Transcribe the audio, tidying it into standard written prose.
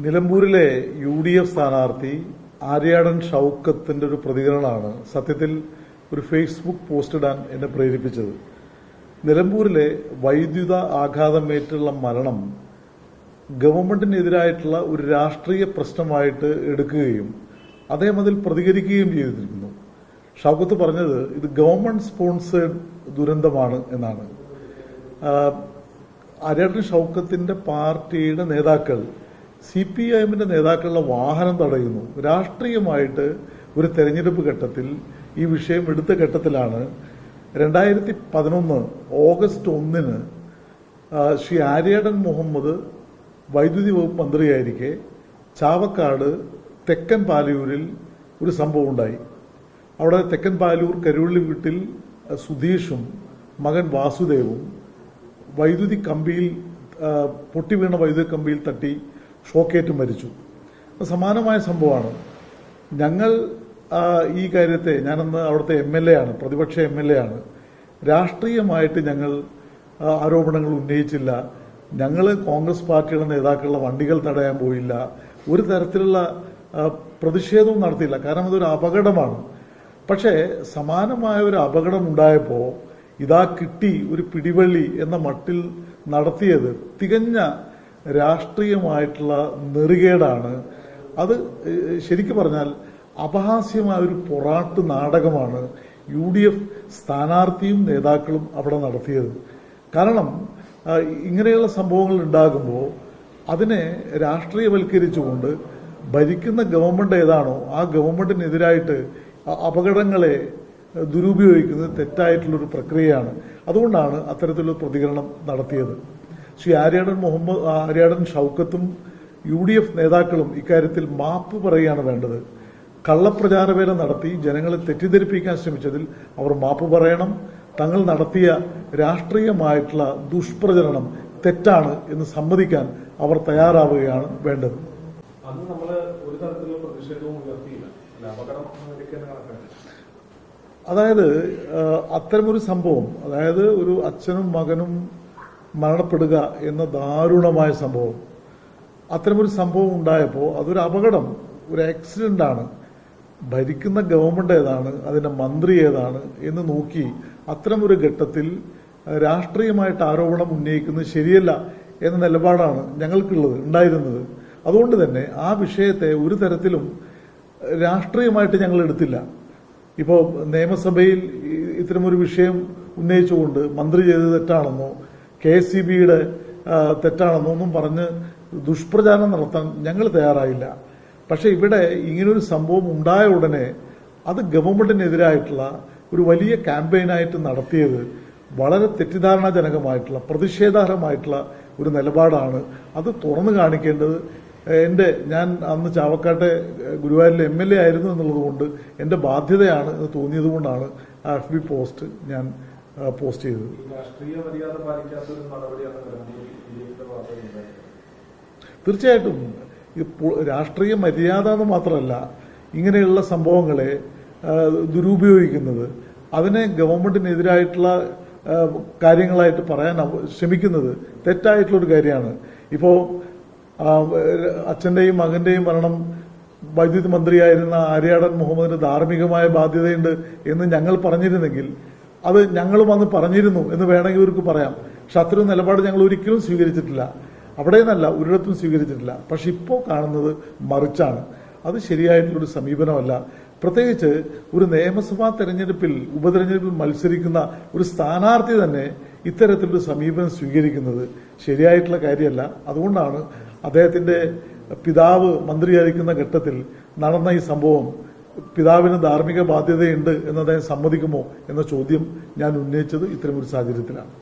നിലമ്പൂരിലെ UDF സ്ഥാനാർത്ഥി ആര്യാടൻ ഷൗക്കത്തിന്റെ ഒരു പ്രതികരണമാണ് സത്യത്തിൽ ഒരു ഫേസ്ബുക്ക് പോസ്റ്റ് ഇടാൻ എന്നെ പ്രേരിപ്പിച്ചത്. നിലമ്പൂരിലെ വൈദ്യുത ആഘാതമേറ്റുള്ള മരണം ഗവൺമെന്റിനെതിരായിട്ടുള്ള ഒരു രാഷ്ട്രീയ പ്രശ്നമായിട്ട് എടുക്കുകയും അദ്ദേഹം അതിൽ പ്രതികരിക്കുകയും ചെയ്തിരിക്കുന്നു. ഷൗക്കത്ത് പറഞ്ഞത് ഇത് ഗവൺമെന്റ് സ്പോൺസേഡ് ദുരന്തമാണ് എന്നാണ്. ആര്യാടൻ ഷൗക്കത്തിന്റെ പാർട്ടിയുടെ നേതാക്കൾ CPIMന്റെ നേതാക്കളുടെ വാഹനം തടയുന്നു. രാഷ്ട്രീയമായിട്ട് ഒരു തെരഞ്ഞെടുപ്പ് ഘട്ടത്തിൽ ഈ വിഷയം എടുത്ത ഘട്ടത്തിലാണ് 2011 ഓഗസ്റ്റ് 1 ശ്രീ ആര്യാടൻ മുഹമ്മദ് വൈദ്യുതി വകുപ്പ് മന്ത്രിയായിരിക്കെ ചാവക്കാട് തെക്കൻ പാലയൂരിൽ ഒരു സംഭവം ഉണ്ടായി. അവിടെ തെക്കൻ പാലൂർ കരുവള്ളി വീട്ടിൽ സുധീഷും മകൻ വാസുദേവും വൈദ്യുതി കമ്പിയിൽ പൊട്ടിവീണ വൈദ്യുതി കമ്പിയിൽ തട്ടി ഷോക്കേറ്റ് മരിച്ചു. സമാനമായ സംഭവമാണ്. ഞങ്ങൾ ഈ കാര്യത്തെ, ഞാനന്ന് അവിടുത്തെ MLA ആണ്, പ്രതിപക്ഷ MLA ആണ്. രാഷ്ട്രീയമായിട്ട് ഞങ്ങൾ ആരോപണങ്ങൾ ഉന്നയിച്ചില്ല. ഞങ്ങൾ കോൺഗ്രസ് പാർട്ടിയുടെ നേതാക്കളുടെ വണ്ടികൾ തടയാൻ പോയില്ല. ഒരു തരത്തിലുള്ള പ്രതിഷേധവും നടത്തിയില്ല. കാരണം അതൊരു അപകടമാണ്. പക്ഷേ സമാനമായ ഒരു അപകടം ഉണ്ടായപ്പോൾ ഇതാ കിട്ടി ഒരു പിടിവള്ളി എന്ന മട്ടിൽ നടത്തിയത് തികഞ്ഞ രാഷ്ട്രീയമായിട്ടുള്ള നെറികേടാണ്. അത് ശരിക്കും പറഞ്ഞാൽ അപഹാസ്യമായ ഒരു പൊറാട്ട് നാടകമാണ് UDF സ്ഥാനാർത്ഥിയും നേതാക്കളും അവിടെ നടത്തിയത്. കാരണം ഇങ്ങനെയുള്ള സംഭവങ്ങൾ ഉണ്ടാകുമ്പോൾ അതിനെ രാഷ്ട്രീയവൽക്കരിച്ചുകൊണ്ട് ഭരിക്കുന്ന ഗവൺമെന്റ് ഏതാണോ ആ ഗവൺമെന്റിനെതിരായിട്ട് അപകടങ്ങളെ ദുരുപയോഗിക്കുന്നത് തെറ്റായിട്ടുള്ളൊരു പ്രക്രിയയാണ്. അതുകൊണ്ടാണ് അത്തരത്തിലുള്ള പ്രതികരണം നടത്തിയത്. ശ്രീ ആര്യാടൻ ഷൗക്കത്തും UDF നേതാക്കളും ഇക്കാര്യത്തിൽ മാപ്പ് പറയുകയാണ് വേണ്ടത്. കള്ളപ്രചാരവേല നടത്തി ജനങ്ങളെ തെറ്റിദ്ധരിപ്പിക്കാൻ ശ്രമിച്ചതിൽ അവർ മാപ്പ് പറയണം. തങ്ങൾ നടത്തിയ രാഷ്ട്രീയമായിട്ടുള്ള ദുഷ്പ്രചരണം തെറ്റാണ് എന്ന് സമ്മതിക്കാൻ അവർ തയ്യാറാവുകയാണ് വേണ്ടത്. അന്ന് നമ്മൾ ഒരു തരത്തിലുള്ള പ്രതിഷേധവും ഉയർത്തിയില്ല. അതായത് അത്തരമൊരു സംഭവം, അതായത് ഒരു അച്ഛനും മകനും മരണപ്പെടുക എന്ന ദാരുണമായ സംഭവം, അത്തരമൊരു സംഭവം ഉണ്ടായപ്പോൾ അതൊരു അപകടം, ഒരു ആക്സിഡന്റ് ആണ്. ഭരിക്കുന്ന ഗവൺമെന്റ് ഏതാണ്, അതിന്റെ മന്ത്രി ഏതാണ് എന്ന് നോക്കി അത്തരമൊരു ഘട്ടത്തിൽ രാഷ്ട്രീയമായിട്ട് ആരോപണം ഉന്നയിക്കുന്നത് ശരിയല്ല എന്ന നിലപാടാണ് ഞങ്ങൾക്കുള്ളത് ഉണ്ടായിരുന്നത്. അതുകൊണ്ട് തന്നെ ആ വിഷയത്തെ ഒരു തരത്തിലും രാഷ്ട്രീയമായിട്ട് ഞങ്ങൾ എടുത്തില്ല. ഇപ്പോൾ നിയമസഭയിൽ ഇത്തരമൊരു വിഷയം ഉന്നയിച്ചുകൊണ്ട് മന്ത്രി ചെയ്തത് തെറ്റാണെന്നോ KSEBയുടെ തെറ്റാണെന്നോ ഒന്നും പറഞ്ഞ് ദുഷ്പ്രചാരണം നടത്താൻ ഞങ്ങൾ തയ്യാറായില്ല. പക്ഷെ ഇവിടെ ഇങ്ങനൊരു സംഭവം ഉണ്ടായ ഉടനെ അത് ഗവൺമെന്റിനെതിരായിട്ടുള്ള ഒരു വലിയ ക്യാമ്പയിനായിട്ട് നടത്തിയത് വളരെ തെറ്റിദ്ധാരണാജനകമായിട്ടുള്ള പ്രതിഷേധാർഹമായിട്ടുള്ള ഒരു നിലപാടാണ്. അത് തുറന്നു കാണിക്കേണ്ടത് ഞാൻ അന്ന് ചാവക്കാട്ടെ ഗുരുവായൂരിലെ MLA ആയിരുന്നു എന്നുള്ളതുകൊണ്ട് എൻ്റെ ബാധ്യതയാണ് എന്ന് തോന്നിയത് കൊണ്ടാണ് ആ FB പോസ്റ്റ് ഞാൻ പോസ്റ്റ് ചെയ്തത്. തീർച്ചയായിട്ടും രാഷ്ട്രീയ മര്യാദ എന്ന് മാത്രമല്ല, ഇങ്ങനെയുള്ള സംഭവങ്ങളെ ദുരുപയോഗിക്കുന്നത്, അതിനെ ഗവൺമെന്റിനെതിരായിട്ടുള്ള കാര്യങ്ങളായിട്ട് പറയാൻ ശ്രമിക്കുന്നത് തെറ്റായിട്ടുള്ളൊരു കാര്യമാണ്. ഇപ്പോൾ അച്ഛന്റെയും മകന്റെയും മരണം വൈദ്യുതി മന്ത്രിയായിരുന്ന ആര്യാടൻ മുഹമ്മദിന് ധാർമ്മികമായ ബാധ്യതയുണ്ട് എന്ന് ഞങ്ങൾ പറഞ്ഞിരുന്നെങ്കിൽ അത് ഞങ്ങളും അന്ന് പറഞ്ഞിരുന്നു എന്ന് വേണമെങ്കിൽ ഇവർക്ക് പറയാം. പക്ഷെ അത്തരം നിലപാട് ഞങ്ങൾ ഒരിക്കലും സ്വീകരിച്ചിട്ടില്ല. അവിടെ നിന്നല്ല ഒരിടത്തും സ്വീകരിച്ചിട്ടില്ല. പക്ഷെ ഇപ്പോൾ കാണുന്നത് മറിച്ചാണ്. അത് ശരിയായിട്ടുള്ളൊരു സമീപനമല്ല. പ്രത്യേകിച്ച് ഒരു നിയമസഭാ തെരഞ്ഞെടുപ്പിൽ ഉപതെരഞ്ഞെടുപ്പിൽ മത്സരിക്കുന്ന ഒരു സ്ഥാനാർത്ഥി തന്നെ ഇത്തരത്തിലൊരു സമീപനം സ്വീകരിക്കുന്നത് ശരിയായിട്ടുള്ള കാര്യമല്ല. അതുകൊണ്ടാണ് അദ്ദേഹത്തിന്റെ പിതാവ് മന്ത്രിയായിരിക്കുന്ന ഘട്ടത്തിൽ നടന്ന ഈ സംഭവം പിതാവിന് ധാർമ്മിക ബാധ്യതയുണ്ട് എന്ന് അദ്ദേഹം സമ്മതിക്കുമോ എന്ന ചോദ്യം ഞാൻ ഉന്നയിച്ചത് ഇത്തരമൊരു സാഹചര്യത്തിലാണ്.